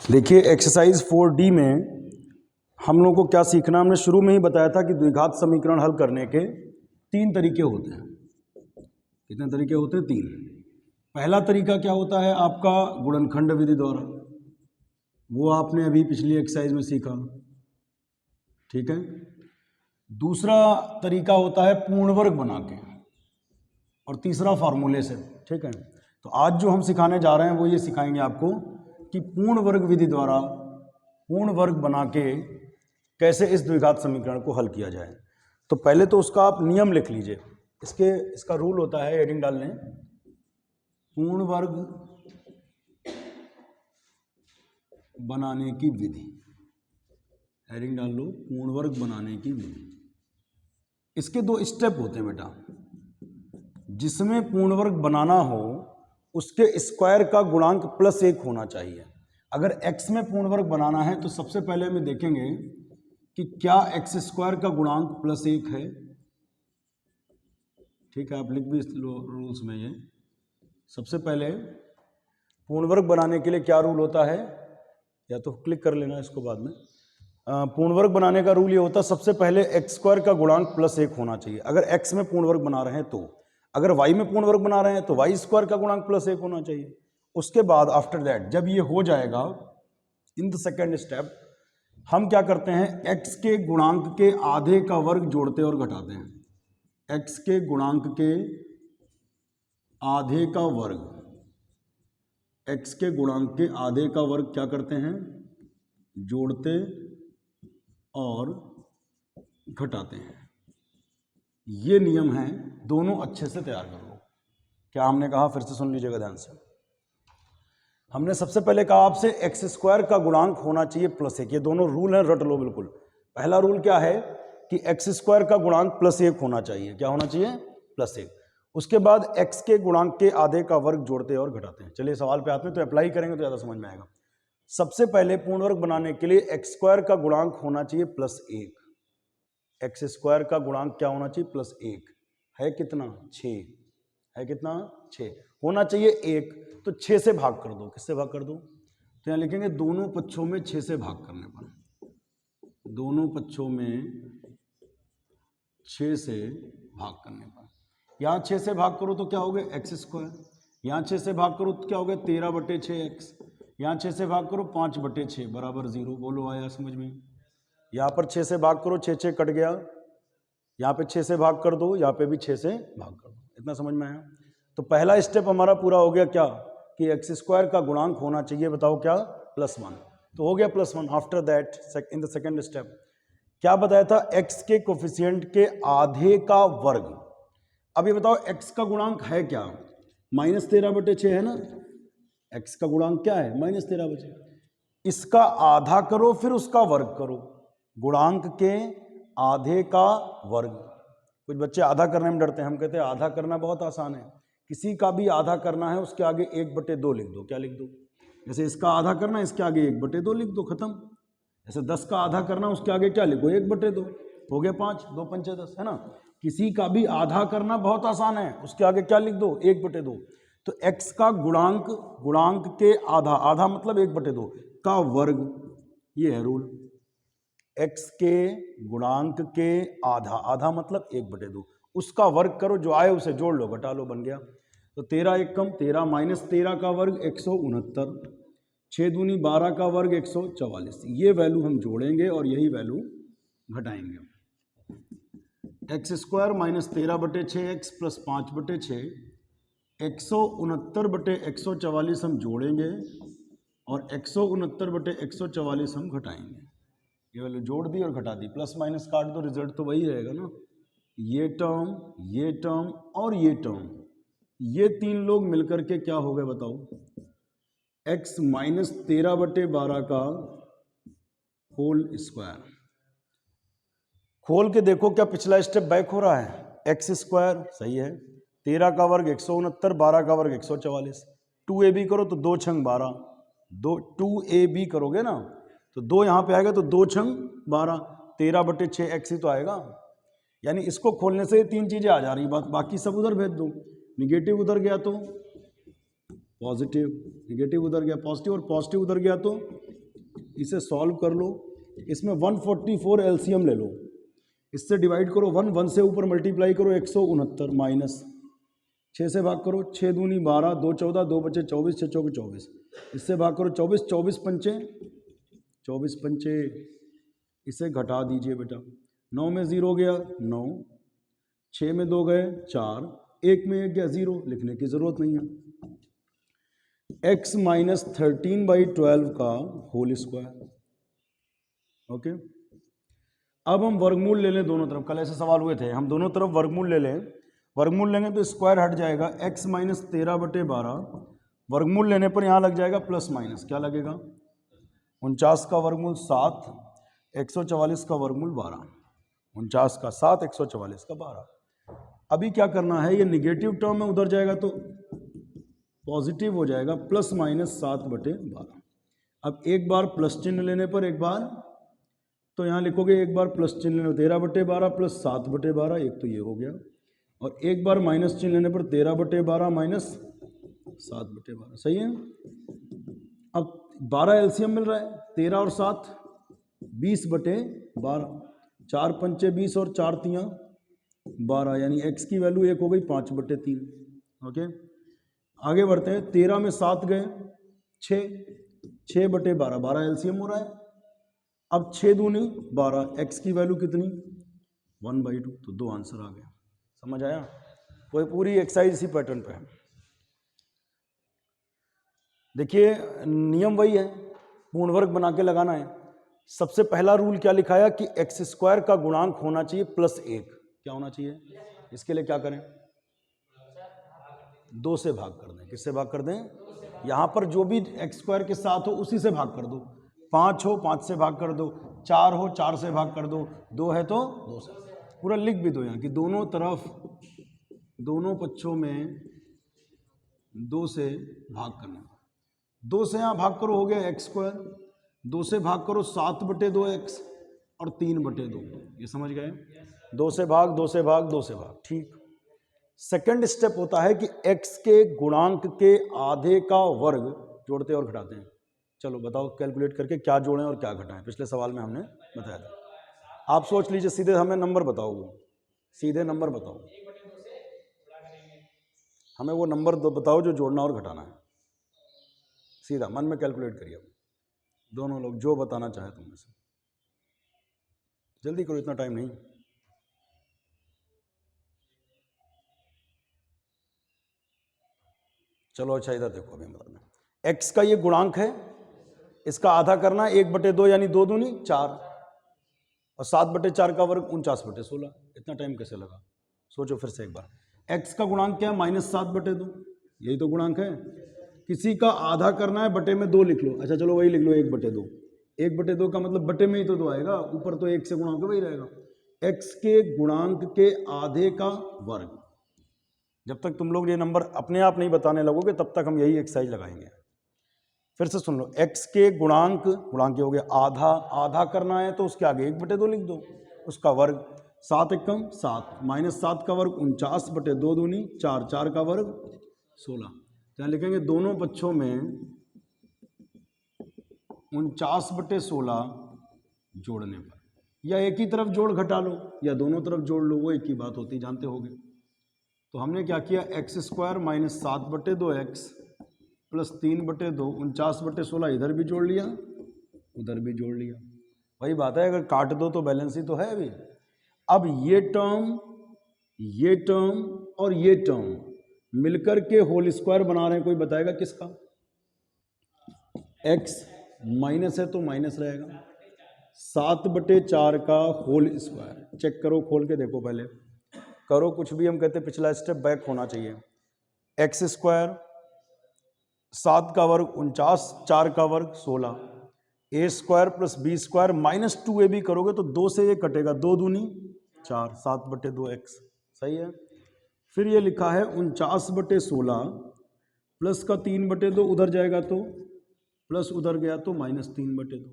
देखिए exercise 4D में हम लोगों को क्या सीखना, हमने शुरू में ही बताया था कि द्विघात समीकरण हल करने के 3 तरीके होते हैं। कितने तरीके होते हैं? 3। पहला तरीका क्या होता है आपका गुणनखंड विधि द्वारा, वो आपने अभी पिछली एक्सरसाइज में सीखा, ठीक है। दूसरा तरीका होता है पूर्ण वर्ग बना के, और तीसरा फार्मूले से, ठीक है। तो आज जो हम सिखाने जा रहे हैं वो ये सिखाएंगे आपको कि पूर्ण वर्ग विधि द्वारा पूर्ण वर्ग बना के कैसे इस द्विघात समीकरण को हल किया जाए। तो पहले तो उसका आप नियम लिख लीजिए। इसका रूल होता है, हेडिंग डाल लें, पूर्ण वर्ग बनाने की विधि। हेडिंग डाल लो, पूर्ण वर्ग बनाने की विधि। इसके 2 स्टेप होते हैं बेटा। जिसमें पूर्ण वर्ग बनाना हो उसके स्क्वायर का गुणांक +1 होना चाहिए। अगर x में पूर्ण वर्ग बनाना है तो सबसे पहले हम देखेंगे कि क्या x² का गुणांक +1 है। ठीक है, आप लिख भी लो रूल्स में ये। सबसे पहले पूर्ण वर्ग बनाने के लिए क्या रूल होता है, या तो क्लिक कर लेना इसको बाद में। पूर्ण वर्ग बनाने का रूल ये होता है, सबसे पहले x² का गुणांक +1 होना चाहिए। अगर x में पूर्ण वर्ग बना रहे हैं तो, अगर y में पूर्ण वर्ग बना रहे हैं तो y² का गुणांक +1 होना चाहिए। उसके बाद आफ्टर दैट जब ये हो जाएगा, इन द सेकेंड स्टेप हम क्या करते हैं, x के गुणांक के आधे का वर्ग जोड़ते और घटाते हैं। x के गुणांक के आधे का वर्ग, x के गुणांक के आधे का वर्ग क्या करते हैं, जोड़ते और घटाते हैं। ये नियम है, दोनों अच्छे से तैयार कर लो। क्या हमने कहा, फिर से सुन लीजिएगा ध्यान से। हमने सबसे पहले कहा आपसे x² का गुणांक होना चाहिए +1। ये दोनों रूल हैं, रट लो बिल्कुल। पहला रूल क्या है कि x² का गुणांक +1 होना चाहिए। क्या होना चाहिए? +1। उसके बाद x के गुणांक के आधे का वर्ग जोड़ते और घटाते हैं। चलिए सवाल पे आते हैं, तो अप्लाई करेंगे तो ज़्यादा समझ में आएगा। सबसे पहले पूर्ण वर्ग बनाने के लिए x² का गुणांक होना चाहिए +1। x² का गुणांक क्या होना चाहिए? +1 है कितना? 6 है कितना? 6 होना चाहिए 1। तो 6 से भाग कर दो। किससे भाग कर दो? तो यहां लिखेंगे दोनों पक्षों में 6 से भाग करने पर, दोनों पक्षों में 6 से भाग करने पर। यहां 6 से भाग करो तो क्या हो गया? x²। यहां 6 से भाग करो तो क्या हो गया? 13/6x। यहां 6 से भाग करो 5/6 बराबर 0। बोलो आया समझ में? यहां पर 6 से भाग करो, 6 कट गया। यहाँ पे 6 से भाग कर दो, यहाँ पे भी 6 से भाग कर दो। इतना समझ में आया? तो पहला स्टेप हमारा पूरा हो गया, क्या कि x² का गुणांक होना चाहिए, बताओ क्या? +1। तो हो गया +1। After that in the second step क्या बताया था? x के कोफिशिएंट के आधे का वर्ग। अब ये बताओ x का गुणांक है क्या? -13/6 है ना। x का गुणांक क्या है? -13/6। इसका आधा करो फिर उसका वर्ग करो। गुणांक के आधे का वर्ग। कुछ बच्चे आधा करने में डरते हैं, हम कहते हैं आधा करना बहुत आसान है। किसी का भी आधा करना है उसके आगे 1/2 लिख दो। क्या लिख दो? जैसे इसका आधा करना है, इसके आगे 1/2 लिख दो, खत्म। जैसे 10 का आधा करना, उसके आगे क्या लिखो? 1/2 हो गया 5, 2 पंचे 10, है ना। किसी का भी आधा करना बहुत आसान है, उसके आगे क्या लिख दो? 1/2। तो x का गुणांक, गुणांक के आधा, आधा मतलब 1/2 का वर्ग, ये है रूल। x के गुणांक के आधा, आधा मतलब 1/2, उसका वर्ग करो, जो आए उसे जोड़ लो, घटा लो, बन गया। तो 13 1 कम 13 -13 का वर्ग 169, 6 दूनी 12 का वर्ग 144। ये वैल्यू हम जोड़ेंगे और यही वैल्यू घटाएंगे। x² -13/6x + 5/6, 169/144 हम जोड़ेंगे और 169/144 हम घटाएंगे। ये वैल्यू जोड़ दी और घटा दी, प्लस माइनस काट दो, रिजल्ट तो वही रहेगा ना। ये टर्म और ये टर्म, ये 3 लोग मिलकर के क्या हो गए बताओ? x -13/12 का होल स्क्वायर। खोल के देखो क्या पिछला स्टेप बैक हो रहा है? x² सही है, 13 का वर्ग 169, 12 का वर्ग 144। 2ab करो तो 2 छंग 12, 2ab करोगे ना तो 2 यहाँ पे आएगा तो 2 छंग 12, 13/6x ही तो आएगा। यानी इसको खोलने से 3 चीजें आ जा रही, बाकी सब उधर भेज दो। निगेटिव उधर गया तो पॉजिटिव, निगेटिव उधर गया पॉजिटिव, और पॉजिटिव उधर गया तो इसे सॉल्व कर लो, इसमें 144 एलसीएम ले लो, इससे डिवाइड करो 1 से ऊपर मल्टीप्लाई करो 169 माइनस 6 से भाग करो, 6 दूनी 12, 2 14, 2 बचे 24, 6 चौके 24, इससे भाग करो 24, 24 पंचे 24 पंचे, इसे घटा दीजिए बेटा, 9 में 0 गया 9, 6 में 2 गए 4, 1 में 1 गया 0, लिखने की ज़रूरत नहीं है। x माइनस 13/12 का होल स्क्वायर। ओके, अब हम वर्गमूल ले लें दोनों तरफ, कल ऐसे सवाल हुए थे, हम दोनों तरफ वर्गमूल ले लें, वर्गमूल लेंगे तो स्क्वायर हट जाएगा, x माइनस 13/12, वर्गमूल लेने पर यहाँ लग जाएगा प्लस माइनस, क्या लगेगा 49 का वर्गमूल 7, 144 का वर्गमूल 12, 49 का 7, 144 का 12। अभी क्या करना है, ये निगेटिव टर्म में उधर जाएगा तो पॉजिटिव हो जाएगा, प्लस माइनस 7/12। अब एक बार प्लस चिन्ह लेने पर एक बार, तो यहाँ लिखोगे एक बार प्लस चिन्ह लेने 13/12 प्लस 7/12, एक तो ये हो गया, और एक बार माइनस चिन्ह लेने पर 13/12 माइनस 7/12, सही है। अब 12 एलसीएम मिल रहा है, 13 और 7 20/12, 4 पंचे 20 और 4 तियाँ 12, यानी x की वैल्यू एक हो गई 5/3। ओके, आगे बढ़ते हैं, 13 में 7 गए 6, 6/12, 12 एलसीएम हो रहा है। अब 6 दूनी 12, x की वैल्यू कितनी 1/2, तो 2 आंसर आ गया। समझ आया, कोई पूरी एक्सरसाइज इसी पैटर्न पे है। देखिए नियम वही है, पूर्ण वर्ग बना के लगाना है। सबसे पहला रूल क्या लिखाया कि एक्स स्क्वायर का गुणांक होना चाहिए +1, क्या होना चाहिए, इसके लिए क्या करें 2 से भाग कर दें, किससे भाग कर दें, यहां पर जो भी एक्स स्क्वायर के साथ हो उसी से भाग कर दो, 5 हो 5 से भाग कर दो, 4 हो 4 से भाग कर दो, 2 है तो 2 से, पूरा लिख भी दो यहाँ कि दोनों तरफ दोनों पक्षों में 2 से भाग करना। 2 से यहाँ भाग करो हो गया एक्स स्क्वायर, 2 से भाग करो 7/2x और 3/2, ये समझ गए, 2 से भाग 2 से भाग 2 से भाग, ठीक। सेकंड स्टेप होता है कि x के गुणांक के आधे का वर्ग जोड़ते और घटाते हैं। चलो बताओ कैलकुलेट करके क्या जोड़ें और क्या घटाएं, पिछले सवाल में हमने बताया था। आप सोच लीजिए, सीधे हमें नंबर बताओ, वो सीधे नंबर बताओ, हमें वो नंबर बताओ जो जोड़ना और घटाना है, सीधा मन में कैलकुलेट करिए, दोनों लोग जो बताना चाहे तुम में से, जल्दी करो, इतना टाइम नहीं। चलो अच्छा इधर देखो, अभी बताना, x का ये गुणांक है, इसका आधा करना है 1/2, यानी 2 दूनी 4, और 7/4 का वर्ग 49/16, इतना टाइम कैसे लगा, सोचो फिर से एक बार। x का गुणांक क्या है -7/2, यही तो गुणांक है। किसी का आधा करना है, बटे में 2 लिख लो, अच्छा चलो वही लिख लो 1/2, 1/2 का मतलब बटे में ही तो 2 आएगा, ऊपर तो 1 से गुणा होकर वही रहेगा। x के गुणांक के आधे का वर्ग, जब तक तुम लोग ये नंबर अपने आप नहीं बताने लगोगे तब तक हम यही एक्सरसाइज लगाएंगे। फिर से सुन लो, x के गुणांक हो गया आधा, आधा करना है तो उसके आगे 1/2 लिख दो, उसका वर्ग 7 एकम 7, -7 का वर्ग 49/2 दूनी 4, 4 का वर्ग 16, क्या लिखेंगे, दोनों पक्षों में 49/16 जोड़ने पर, या एक ही तरफ जोड़ घटा लो या दोनों तरफ जोड़ लो, वो एक ही बात होती, जानते होगे। तो हमने क्या किया, x² - 7/2x + 3/2, 49/16 इधर भी जोड़ लिया उधर भी जोड़ लिया, वही बात है, अगर काट दो तो बैलेंस ही तो है अभी। अब ये टर्म और ये टर्म मिलकर के होल स्क्वायर बना रहे हैं, कोई बताएगा किसका, x माइनस है तो माइनस रहेगा, 7/4 का होल स्क्वायर, चेक करो खोल के देखो, पहले करो कुछ भी, हम कहते पिछला स्टेप बैक होना चाहिए। x² 7 का वर्ग 49, 4 का वर्ग 16, a² + b² - 2ab करोगे तो 2 से ये कटेगा, 2 दूनी 4, 7/2x, सही है। फिर ये लिखा है 49/16 प्लस का 3/2 उधर जाएगा तो प्लस, उधर गया तो -3/2,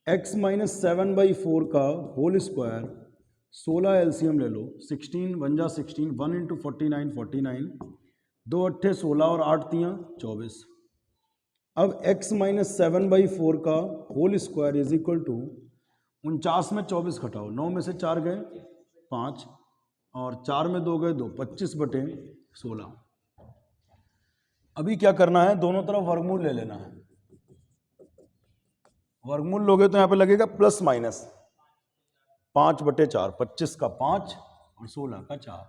x - 7/4 का होल स्क्वायर, 16 एलसीएम ले लो, 16 1 जा 16, 1 × 49 49, 2 8 16 और 8 3 24, अब x माइनस 7/4 का whole square is equal to 49 में 24 घटाओ, 9 में से 4 गए 5 और 4 में 2 गए 2, 25/16। अभी क्या करना है, दोनों तरफ वर्गमूल ले लेना है। वर्गमूल लोगे तो यहां पे लगेगा प्लस माइनस 5/4, 25 का 5 और 16 का 4।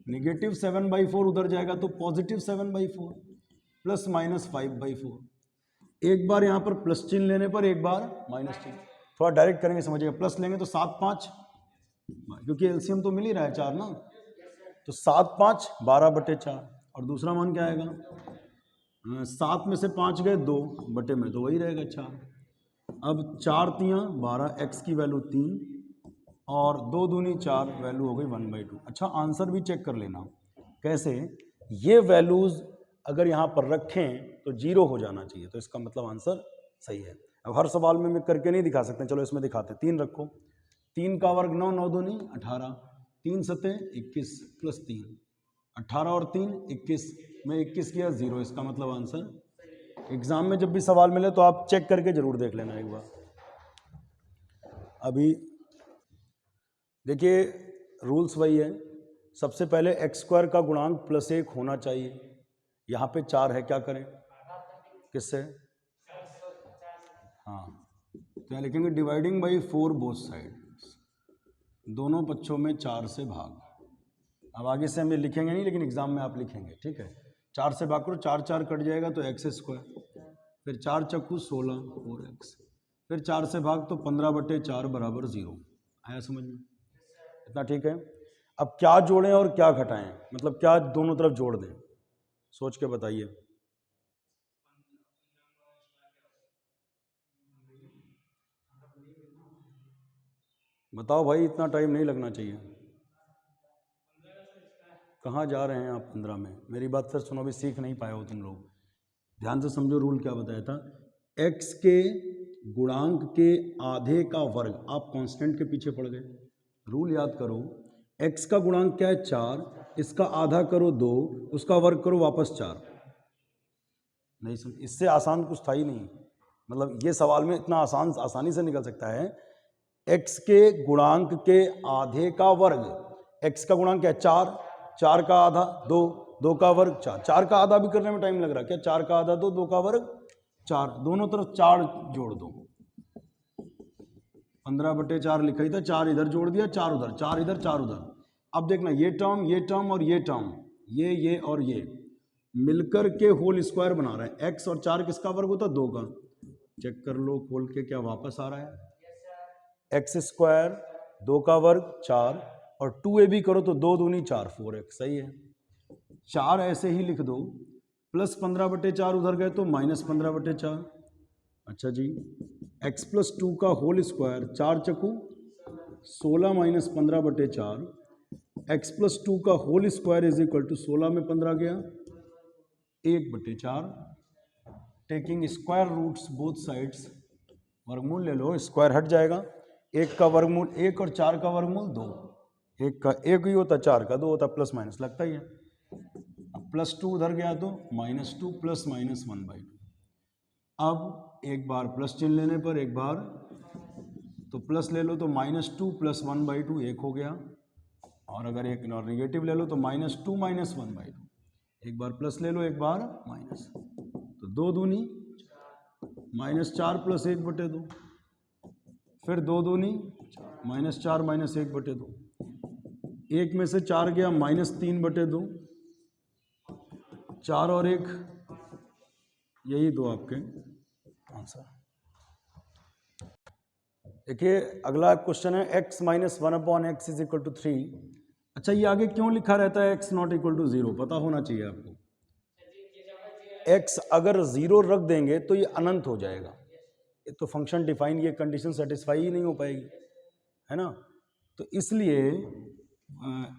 नेगेटिव 7/4 उधर जाएगा तो पॉजिटिव 7/4 प्लस माइनस 5/4। एक बार यहां पर प्लस चिन्ह लेने पर एक बार माइनस चिन्ह, थोड़ा डायरेक्ट करेंगे समझिएगा। प्लस लेंगे तो 7 5, क्योंकि एलसीएम तो मिल ही रहा है 4 ना, तो 7 5 12/4 और दूसरा मान क्या आएगा, 7 में से 5 गए 2 बटे में तो वही रहेगा 4। अब 4 तियाँ 12, x की वैल्यू 3 और 2 दूनी 4, वैल्यू हो गई 1/2। अच्छा आंसर भी चेक कर लेना कैसे, ये वैल्यूज अगर यहाँ पर रखें तो 0 हो जाना चाहिए, तो इसका मतलब आंसर सही है। अब हर सवाल में मैं करके नहीं दिखा सकते, चलो इसमें दिखाते हैं। 3 रखो, 3 का वर्ग 9, 9 दूनी 18, 3 सते 21 प्लस 3, 18 और 3 21 में 21 किया 0, इसका मतलब आंसर। एग्जाम में जब भी सवाल मिले तो आप चेक करके जरूर देख लेना एक बार। अभी देखिए रूल्स वही है, सबसे पहले x² का गुणांक +1 होना चाहिए। यहाँ पे 4 है, क्या करें, किससे, हाँ क्या लिखेंगे, डिवाइडिंग बाई 4 बोथ साइड, दोनों पक्षों में 4 से भाग। अब आगे से हम ये लिखेंगे नहीं, लेकिन एग्जाम में आप लिखेंगे, ठीक है। 4 से भाग करो, 4 4 कट जाएगा तो x², फिर 4 चक्कू 16 4x, फिर 4 से भाग तो 15/4 बराबर 0। आया समझ में, इतना ठीक है। अब क्या जोड़ें और क्या घटाएं, मतलब क्या दोनों तरफ जोड़ दें, सोच के बताइए। बताओ भाई, इतना टाइम नहीं लगना चाहिए। कहाँ जा रहे हैं आप 15 में, मेरी बात फिर सुनो, भी सीख नहीं पाए हो तुम लोग। ध्यान से समझो, रूल क्या बताया था, x के गुणांक के आधे का वर्ग, आप कांस्टेंट के पीछे पड़ गए। रूल याद करो, x का गुणांक क्या है 4, इसका आधा करो 2, उसका वर्ग करो वापस 4। नहीं समझ, इससे आसान कुछ था ही नहीं, मतलब ये सवाल में इतना आसानी से निकल सकता है। x के गुणांक के आधे का वर्ग, x का गुणांक क्या है 4, 4 का आधा 2, 2 का वर्ग 4, 4 का आधा भी करने में टाइम लग रहा है क्या, 4 का आधा 2, 2 का वर्ग 4, दोनों तरफ 4 जोड़ दो, 15/4 लिखा ही था, 4 इधर जोड़ दिया, 4 उधर, 4 इधर 4 उधर। अब देखना ये टर्म और ये टर्म, ये और ये मिलकर के होल स्क्वायर बना रहे हैं। x और 4 किसका वर्ग होता है, 2 का। चेक कर लो खोल के, क्या वापस आ रहा है, x², 2 का वर्ग 4 और 2ab करो तो 2 दूनी 4 4x, सही है। 4 ऐसे ही लिख दो, प्लस 15/4 उधर गए तो माइनस 15/4। अच्छा जी, x + 2 का होल स्क्वायर, 4 चकू 16 माइनस 15/4, x + 2 का whole square is equal to 16 में 15 गया 1/4, taking square roots both sides, वर्गमूल ले लो, स्क्वायर हट जाएगा, 1 का वर्गमूल 1 और 4 का वर्गमूल 2, 1 का 1 ही होता, 4 का 2 होता, प्लस माइनस लगता ही है। अब +2 उधर गया तो -2 प्लस माइनस 1/2। अब एक बार प्लस चिन्ह लेने पर एक बार तो प्लस ले लो तो -2 प्लस 1/2 1 हो गया, और अगर एक नेगेटिव ले लो तो -2 माइनस 1/2, एक बार प्लस ले लो एक बार माइनस, तो 2 दूनी -4 प्लस 1/2, फिर 2 दूनी -4 माइनस 1/2, 1 में से 4 गया -3/2, 4 और 1, यही दो आपके आंसर। देखिए अगला क्वेश्चन है x - 1/x is equal to 3। अच्छा ये आगे क्यों लिखा रहता है x नॉट इक्वल टू 0, पता होना चाहिए आपको। x अगर 0 रख देंगे तो ये अनंत हो जाएगा, ये तो फंक्शन डिफाइन, ये कंडीशन सेटिस्फाई ही नहीं हो पाएगी, है ना। तो इसलिए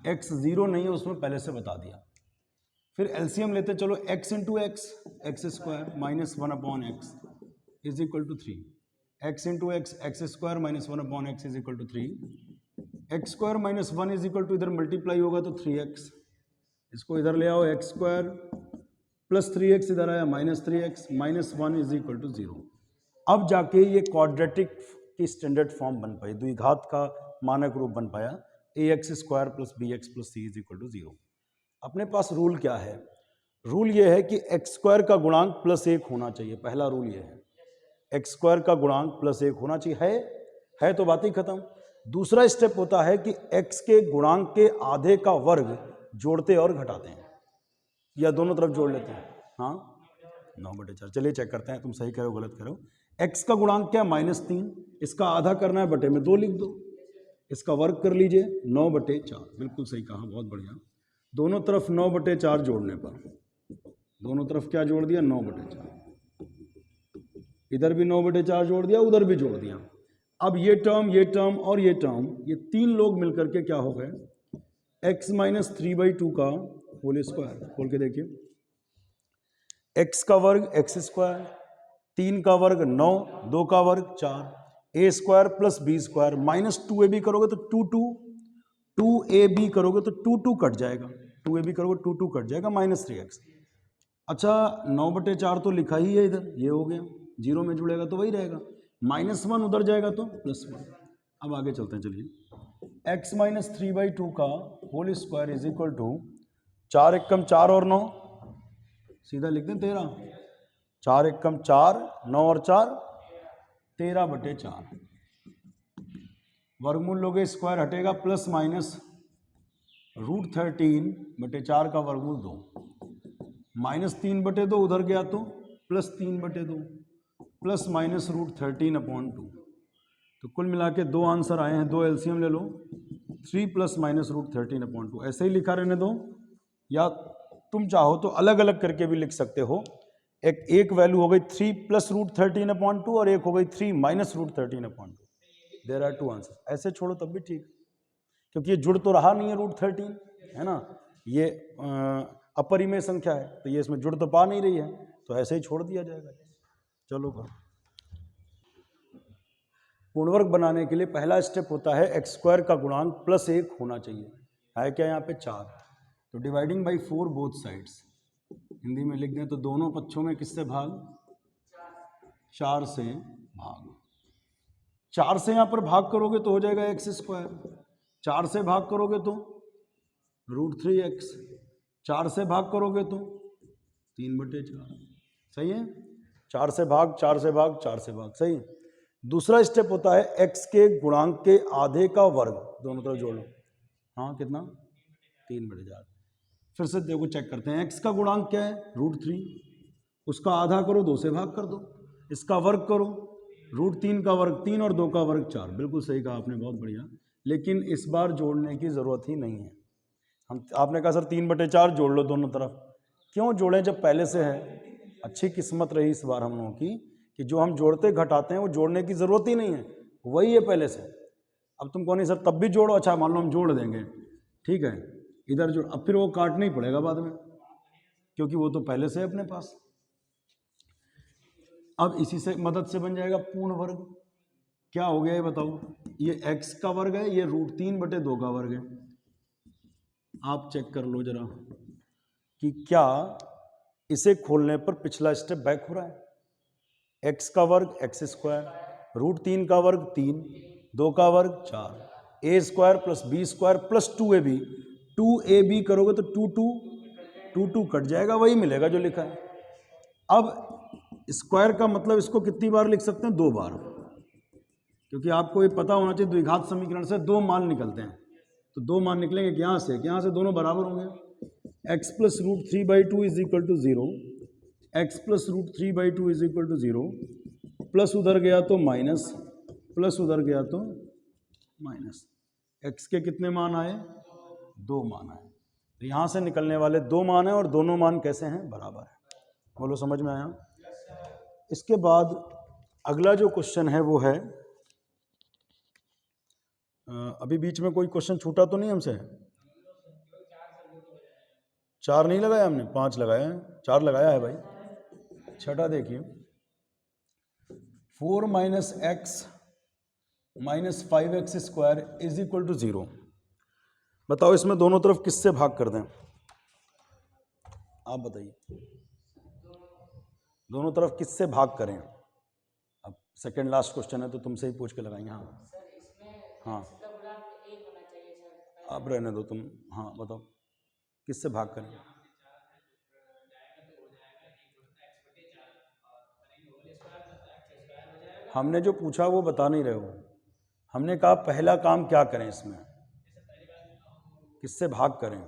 x 0 नहीं है उसमें पहले से बता दिया। फिर एलसीएम लेते चलो, x into x, x² minus 1/x is equal to 3, x into x, x² minus 1/x is equal to 3, x² minus 1 is equal to, इधर मल्टीप्लाई होगा तो 3x, इसको इधर ले आओ, x² +3x इधर आया -3x, -1 इज इक्वल टू 0। अब जाके ये क्वाड्रेटिक की स्टैंडर्ड फॉर्म बन पाई, द्विघात का मानक रूप बन पाया, ax² + bx + c is equal to 0। अपने पास रूल क्या है? रूल ये है कि x² का गुणांक +1 होना चाहिए। पहला रूल ये है, x² का गुणांक +1 होना चाहिए। है तो बात ही खत्म। दूसरा स्टेप होता है कि x के गुणांक के आधे का वर्ग जोड़ते और घटाते हैं, या दोनों तरफ जोड़ लेते हैं। हाँ, 9/4। चलिए चेक करते हैं तुम सही करो गलत करो। x का गुणांक क्या? -3। इसका आधा करना है, बटे में 2 लिख दो। इसका वर्ग कर लीजिए, 9/4। बिल्कुल सही कहा, बहुत बढ़िया। दोनों तरफ 9/4 जोड़ने पर, दोनों तरफ क्या जोड़ दिया? 9/4। इधर भी 9/4 जोड़ दिया, उधर भी जोड़ दिया। अब ये टर्म और ये टर्म, ये 3 लोग मिलकर के क्या हो गए? x - 3/2 का होल स्क्वायर। खोल के देखिए, x का वर्ग x², 3 का वर्ग 9, 2 का वर्ग 4, a² + b² -2ab करोगे तो 2 2ab करोगे तो 2 कट जाएगा, 2ab करोगे 2 कट जाएगा, -3x। अच्छा, 9/4 तो लिखा ही है इधर, ये हो गया, 0 में जुड़ेगा तो वही रहेगा, -1 उधर जाएगा तो +1। अब आगे चलते हैं, चलिए। x - 3/2 का whole square is equal to 4 एकम 4 और 9, सीधा लिख दें 13। 4 एकम 4, 9 और 4 13/4। वर्गमूल लोगे, स्क्वायर हटेगा, ± √13/4 का वर्गमूल 2, -3/2 उधर गया तो +3/2, ±√13/2। तो कुल मिला के 2 आंसर आए हैं, 2 एलसीएम ले लो, 3 ± √13/2। ऐसे ही लिखा रहने दो, या तुम चाहो तो अलग अलग करके भी लिख सकते हो। एक वैल्यू हो गई 3 + √13/2 और एक हो गई 3 - √13/2। There are 2 answer. ऐसे छोड़ो तब भी ठीक, क्योंकि ये जुड़ तो रहा नहीं है √13, है ना, ये अपरिमेय संख्या है, तो ये इसमें जुड़ तो पा नहीं रही है, तो ऐसे ही छोड़ दिया जाएगा। चलो कर, पूर्णवर्ग बनाने के लिए पहला स्टेप होता है x² का गुणांक +1 होना चाहिए। है क्या यहाँ पे? 4। तो dividing by 4 both sides, Hindi में लिख दें तो दोनों पक्षों में किससे भाग? 4 से भाग। 4 से यहाँ पर भाग करोगे तो हो जाएगा x², 4 से भाग करोगे तो √3x, 4 से भाग करोगे तो 3/4। सही है, 4 से भाग, 4 से भाग, 4 से भाग, सही। दूसरा स्टेप होता है x के गुणांक के आधे का वर्ग, दोनों तरफ जोड़ लो। हाँ, कितना? 3/4। फिर से देखो, चेक करते हैं। x का गुणांक क्या है? √3, उसका आधा करो, 2 से भाग कर दो, इसका वर्ग करो, √3 का वर्ग 3 और 2 का वर्ग 4। बिल्कुल सही कहा आपने, बहुत बढ़िया। लेकिन इस बार जोड़ने की जरूरत ही नहीं है। आपने कहा सर 3/4 जोड़ लो दोनों तरफ, क्यों जोड़ें जब पहले से है? अच्छी किस्मत रही इस बार हम लोगों की कि जो हम जोड़ते घटाते हैं वो जोड़ने की जरूरत ही नहीं है, वही है पहले से। अब तुम कहो नहीं सर तब भी जोड़ो, अच्छा मान लो हम जोड़ देंगे, ठीक है, इधर जोड़, अब फिर वो काटना ही पड़ेगा बाद में, क्योंकि वो तो पहले से है अपने पास। अब इसी से मदद से बन जाएगा पूर्ण वर्ग। क्या हो गया ये बताओ? ये x का वर्ग है, ये √3/2 का वर्ग है। आप चेक कर लो जरा कि क्या इसे खोलने पर पिछला स्टेप बैक हो रहा है। x का वर्ग x², √3 का वर्ग 3, 2 का वर्ग 4, a² + b² + 2ab, 2ab करोगे तो 2 कट जाएगा, वही मिलेगा जो लिखा है। अब स्क्वायर का मतलब इसको कितनी बार लिख सकते हैं? 2 बार, क्योंकि आपको ये पता होना चाहिए द्विघात समीकरण से 2 मान निकलते हैं, तो 2 मान निकलेंगे यहाँ से दोनों बराबर होंगे। x + √3/2 is equal to 0, x + √3/2 is equal to 0, plus उधर गया तो माइनस, प्लस उधर गया तो माइनस। x के कितने मान आए? 2 मान आए। तो यहाँ से निकलने वाले 2 मान हैं और दोनों मान कैसे हैं? बराबर है। बोलो, समझ में आया? इसके बाद अगला जो क्वेश्चन है वो है, अभी बीच में कोई क्वेश्चन छूटा तो नहीं हमसे? 4 नहीं लगाया हमने, 5 लगाया है, 4 लगाया है भाई। छठा देखिए, 4 - x - 5x² is equal to 0। बताओ इसमें दोनों तरफ किससे भाग कर दें? आप बताइए। दोनों तरफ किससे भाग करें? अब सेकंड लास्ट क्वेश्चन है तो तुमसे ही पूछ के लगाएंगे। हाँ सर इसमें हाँ, x का गुणांक 1 होना चाहिए सर। अब रहने दो तुम। हाँ बताओ किससे भाग करें? हमने जो पूछा वो बता नहीं रहे हो। हमने कहा पहला काम क्या करें इसमें, किससे भाग करें?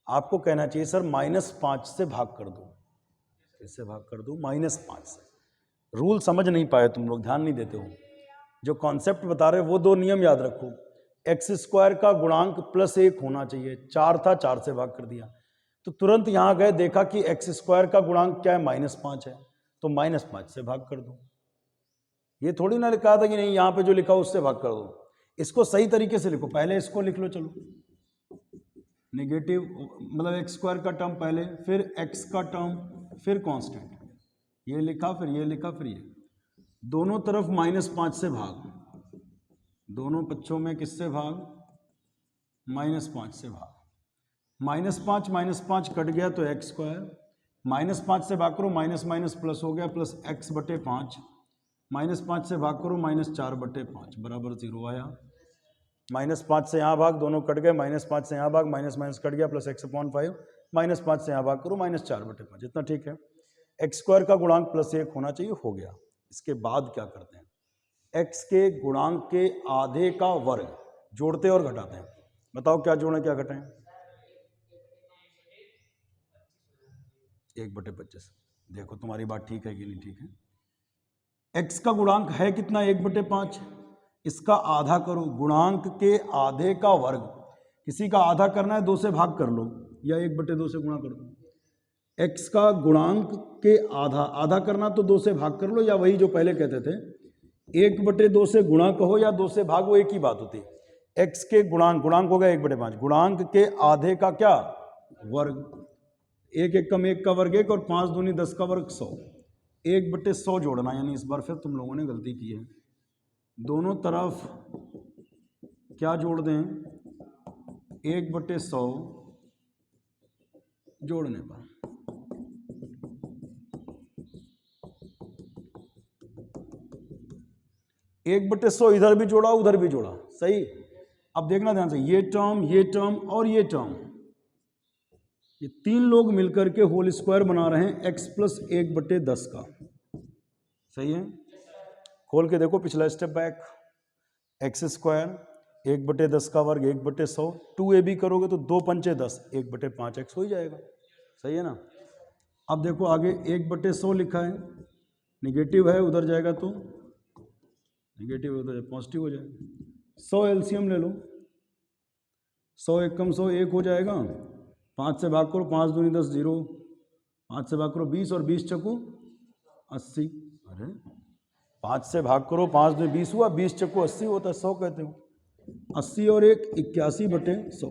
आपको कहना चाहिए सर -5 से भाग कर दो। किससे भाग कर दो? -5 से। रूल समझ नहीं पाए तुम लोग, ध्यान नहीं देते हो। जो कॉन्सेप्ट बता रहे हो वो दो नियम याद रखो। x² का गुणांक +1 होना चाहिए। 4 था, 4 से भाग कर दिया। तो तुरंत यहां गए, देखा कि x² का गुणांक क्या है? -5 है, तो -5 से भाग कर दो। ये थोड़ी ना लिखा था कि नहीं यहां पे जो लिखा उससे भाग कर दो। इसको सही तरीके से लिखो। पहले इसको लिख लो, चलो नेगेटिव मतलब x² का टर्म पहले, फिर x का टर्म, फिर कांस्टेंट। ये लिखा, फिर ये लिखा, फिर ये। दोनों तरफ -5 से भाग, दोनों पक्षों में किससे भाग? -5 से भाग। -5 कट गया तो x², -5 से भाग करो, माइनस माइनस प्लस हो गया, +x/5। -5 से भाग करो, -4/5 बराबर 0 आया। -5 से यहाँ भाग, दोनों कट गए, -5 से यहाँ भाग, माइनस माइनस कट गया, +x/5। -5 से यहाँ भाग करो, -4/5। इतना ठीक है। x² का गुणांक +1 होना चाहिए, हो गया। इसके बाद क्या करते हैं? x के गुणांक के आधे का वर्ग जोड़ते और घटाते हैं। बताओ क्या जोड़ें क्या घटाएं? 1/25। देखो तुम्हारी बात ठीक है कि नहीं ठीक है। x का गुणांक है कितना? 1/5। इसका आधा करो, गुणांक के आधे का वर्ग। किसी का आधा करना है, 2 से भाग कर लो या 1/2 से गुणा कर दो। x का गुणांक के आधा, आधा करना तो 2 से भाग कर लो, या वही जो पहले कहते थे 1/2 से गुणा कहो या 2 से भाग, वो एक ही बात होती है। x के गुणांक, गुणांक हो गया 1/5, गुणांक के आधे का क्या? वर्ग। 1 एकम 1 का वर्ग 1 और 5 दूनी 10 का वर्ग 100। 1/100 जोड़ना, यानी इस बार फिर तुम लोगों ने गलती की है। दोनों तरफ क्या जोड़ दें? 1/100 जोड़ने पर 1/100 इधर भी जोड़ा, उधर भी जोड़ा, सही। अब देखना ध्यान से, ये टर्म और ये टर्म, ये 3 लोग मिलकर के होल स्क्वायर बना रहे हैं x + 1/10 का। सही है? खोल के देखो पिछला स्टेप बैक। x² 1/10 का वर्ग 1/100, 2ab करोगे तो 2 पंचे 10, 1/5x हो ही जाएगा। सही है ना? अब देखो आगे 1/100 लिखा है, निगेटिव है, उधर जाएगा तो निगेटिव, उधर पॉजिटिव हो जाएगा। 100 एलसीएम ले लो, 100 एकम 100 1 हो जाएगा। 5 से भाग करो, 5 दूनी 10, 0। 5 से भाग करो 20 और 20 चक्कू 80। अरे 5 से भाग करो, 5 दूनी 20 हुआ, 20 चक्कू 80 होता है, 100 कहते हो। 80 और 1 81/100।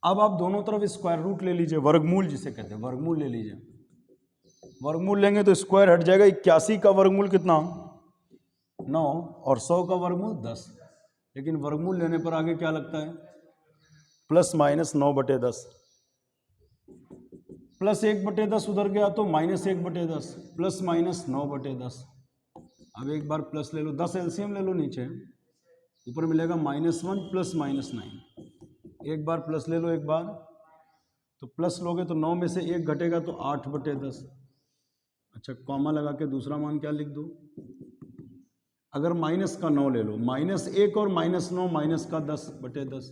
अब आप दोनों तरफ स्क्वायर रूट ले लीजिए, वर्गमूल जिसे कहते हैं, वर्गमूल ले लीजिए। वर्गमूल लेंगे तो स्क्वायर हट जाएगा। 81 का वर्गमूल कितना? 9, और 100 का वर्गमूल 10। लेकिन वर्गमूल लेने पर आगे क्या लगता है? ±9/10। +1/10 उधर गया तो -1/10, ±9/10। अब एक बार प्लस ले लो, 10 एलसीएम ले लो, नीचे ऊपर मिलेगा -1 + -9। एक बार प्लस ले लो, एक बार तो प्लस लोगे तो 9 में से 1 घटेगा तो 8/10। अच्छा, कॉमा लगा के दूसरा मान क्या लिख दो? अगर माइनस का 9 ले लो, -1 और -9, माइनस का 10/10,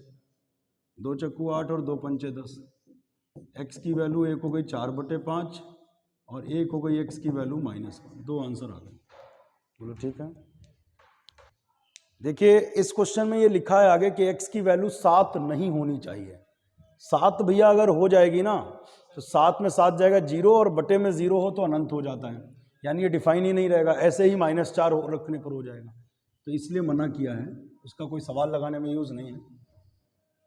2 चक्कू 8 और 2 पंचे 10। x की वैल्यू 1 हो गई 4/5 और 1 हो गई x की वैल्यू -1। 2 आंसर आ गए। बोलो ठीक है। देखिए इस क्वेश्चन में ये लिखा है आगे कि x की वैल्यू 7 नहीं होनी चाहिए। 7 भैया अगर हो जाएगी ना तो 7 में 7 जाएगा 0, और बटे में 0 हो तो अनंत हो जाता है, यानी ये डिफाइन ही नहीं रहेगा। ऐसे ही -4 रखने पर हो जाएगा, तो इसलिए मना किया है। उसका कोई सवाल लगाने में यूज नहीं है।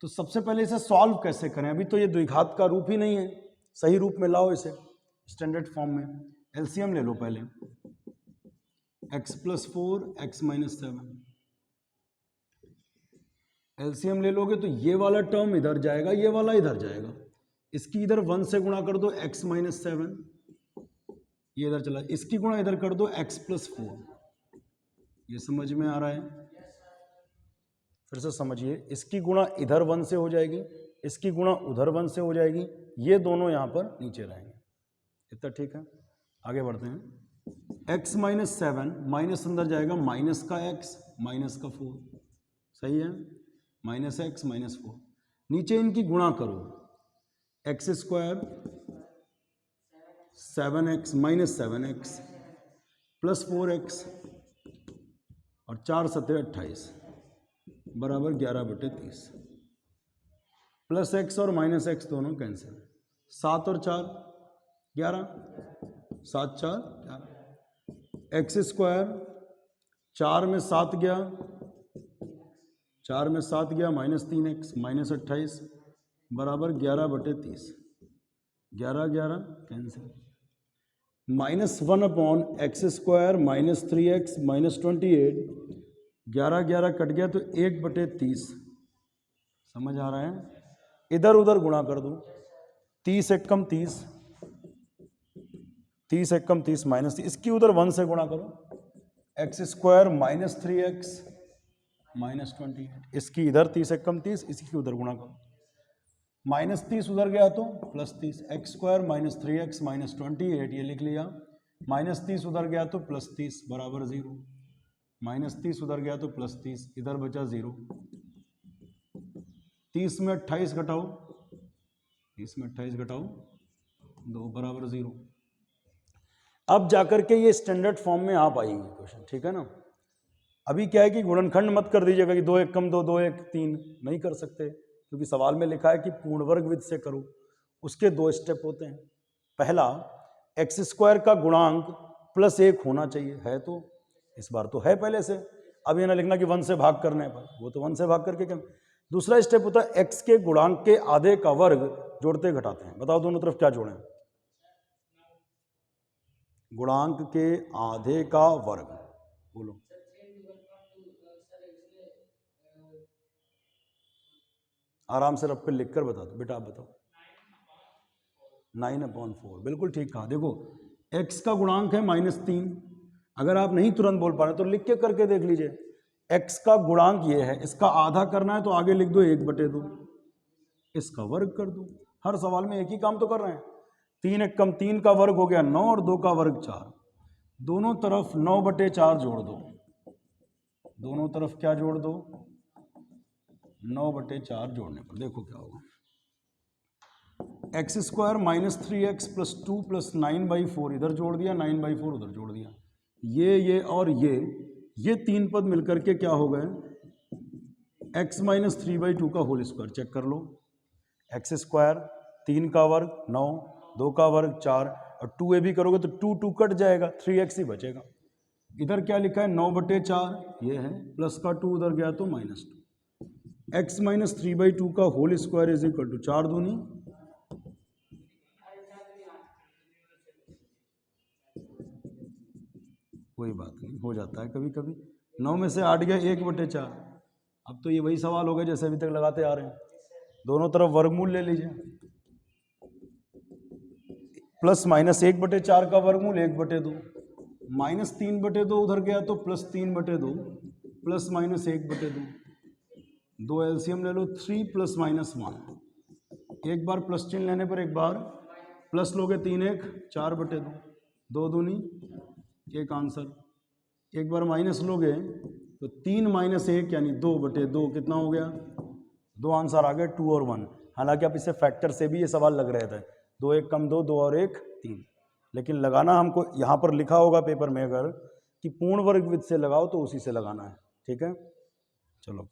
तो सबसे पहले इसे सॉल्व कैसे करें? अभी तो ये द्विघात का रूप ही नहीं है, सही रूप में लाओ इसे, स्टैंडर्ड फॉर्म में। एलसीएम ले लो पहले, x + 4 x - 7, एलसीएम ले लोगे तो ये वाला टर्म इधर जाएगा, ये वाला इधर जाएगा। इसकी इधर 1 से गुणा कर दो x माइनस 7, ये इधर चला। इसकी गुणा इधर कर दो x प्लस 4। ये समझ में आ रहा है? फिर से समझिए, इसकी गुणा इधर 1 से हो जाएगी, इसकी गुणा उधर 1 से हो जाएगी, ये दोनों यहां पर नीचे रहेंगे। इतना ठीक है? आगे बढ़ते हैं। x माइनस 7 माइनस अंदर जाएगा, माइनस का x माइनस का 4, सही है? Minus x minus 4। नीचे इनकी गुणा करो, x square 7x minus 7x plus 4x और 4 सत्ते 28 बराबर 11/30। प्लस x और माइनस x दोनों कैंसिल। 7 और 4 11, 7 4 11। एक्स स्क्वायर 4 में 7 गया, 4 में 7 गया, माइनस 3x माइनस 28 बराबर 11/30। 11 11 cancel. Minus 1 upon x square minus 3x minus 28, 11 11 cut गया तो 1/30। समझ आ रहा है? इधर उधर गुणा कर दो, 30 एक कम 30, 30 एक कम 30 माइनस 30, इसकी उधर 1 से गुणा करो, x square minus 3x minus 28, इसकी इधर 30 एक कम 30, इसकी उधर गुणा करो, माइनस 30 उधर गया तो plus 30, x square minus 3x minus 28 ये लिख लिया, माइनस 30 उधर गया तो प्लस 30 बराबर 0, माइनस 30 उधर गया तो प्लस 30, इधर बचा 0। 30 में 28 घटाओ, 30 में 28 घटाओ 2 बराबर 0। अब जाकर के ये स्टैंडर्ड फॉर्म में आ पाएंगे क्वेश्चन, ठीक है ना? अभी क्या है कि गुणनखंड मत कर दीजिएगा कि 2 1 कम 2 2 1 3, नहीं कर सकते, क्योंकि सवाल में लिखा है कि पूर्ण वर्ग विधि से करो। उसके 2 स्टेप होते हैं। पहला, एक्स स्क्वायर का गुणांक प्लस 1 होना चाहिए, है तो इस बार तो है पहले से, अब ये ना लिखना कि 1 से भाग करने पर, वो तो 1 से भाग करके क्या। दूसरा स्टेप होता है एक्स के गुणांक के आधे का वर्ग जोड़ते घटाते हैं। बताओ दोनों तरफ क्या जोड़ें? गुणांक के आधे का वर्ग, बोलो। आराम से रब पे लिख कर बता दो बेटा, आप बताओ। 9/4, बिल्कुल ठीक कहा। देखो x का गुणांक है -3, अगर आप नहीं तुरंत बोल पा रहे तो लिख के करके देख लीजिए। x का गुणांक ये है, इसका आधा करना है तो आगे लिख दो 1/2, इसका वर्ग कर दो। हर सवाल में एक ही काम तो कर रहे हैं। 3 1 कम 3 का वर्ग हो गया 9 और 2 का वर्ग 4, दोनों तरफ 9/4 जोड़ दो, दोनों तरफ क्या जोड़ दो? 9/4 जोड़ने पर देखो क्या होगा। X square minus 3x plus 2 plus 9/4 इधर जोड़ दिया, 9/4 उधर जोड़ दिया, ये और ये 3 पद मिलकर के क्या हो गए? x माइनस 3/2 का होल स्क्वायर। चेक कर लो, एक्स स्क्वायर 3 का वर्ग 9, 2 का वर्ग 4 और 2a भी करोगे तो 2 2 कट जाएगा, 3x ही बचेगा। इधर क्या लिखा है? 9/4 ये है, प्लस का 2 उधर गया तो -2। x माइनस 3/2 का whole square is equal to 4 दूनी, कोई बात नहीं, हो जाता है कभी कभी। 9 में से 8 गया 1/4। अब तो ये वही सवाल हो गए जैसे अभी तक लगाते आ रहे हैं। दोनों तरफ वर्गमूल ले लीजिए, प्लस माइनस 1/4 का वर्गमूल 1/2, माइनस 3/2 उधर गया तो प्लस 3/2, प्लस माइनस 1/2, 2 एलसीएम ले लो, 3 + -1, एक बार प्लस चिन्ह लेने पर एक बार प्लस लोगे 3 1 4/2, 2 दूनी 1 आंसर। एक बार माइनस लोगे तो 3 - 1 यानी 2/2, कितना हो गया? 2 आंसर आ गए, 2 और 1। हालांकि आप इसे फैक्टर से भी ये सवाल लग रहे थे, 2 1 कम 2, 2 और 1 3, लेकिन लगाना हमको यहाँ पर लिखा होगा पेपर में अगर कि पूर्ण वर्ग विधि से लगाओ तो उसी से लगाना है, ठीक है? चलो।